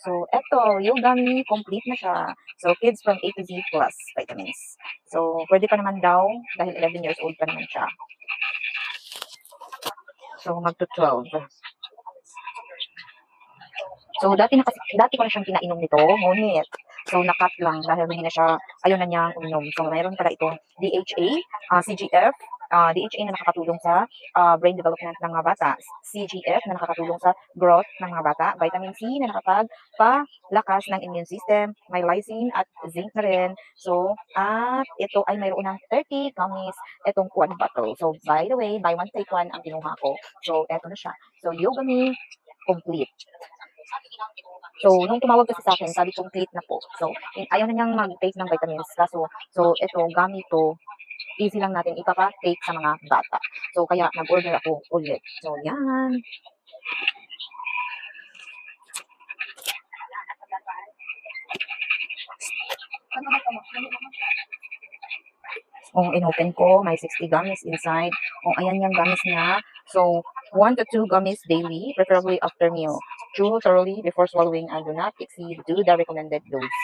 So, eto, Yogami, complete na siya. So, kids from A to Z plus vitamins. So, pwede pa naman daw dahil 11 years old pa naman siya. So, magto-12. So, dati ko na siyang pinainom nito, ngunit, so, nakat lang dahil hindi na siya, ayaw na niyang uminom. So, mayroon pala itong DHA, CGF, DHA na nakakatulong sa brain development ng mga bata, CGF na nakakatulong sa growth ng mga bata, vitamin C na nakapagpalakas ng immune system, may lysine at zinc na rin. So, at ito ay mayroon ng 30 gummies, itong quad bottle. So, by the way, buy one take one ang kinuha ko. So, eto na siya. So, Yogami complete. So, nung tumawag kasi sa akin, sabi complete na po. So, ayaw na niyang mag-take ng vitamins. Kaso, so, ito, gamit to, easy lang natin ipapa-take sa mga bata. So, kaya nag-order ako ulit. So, yan. Kung inopen ko, may 60 gummies inside. Kung ayan yung gummies niya. So, 1 to 2 gummies daily, preferably after meal. Chew thoroughly before swallowing and do not exceed the recommended dose.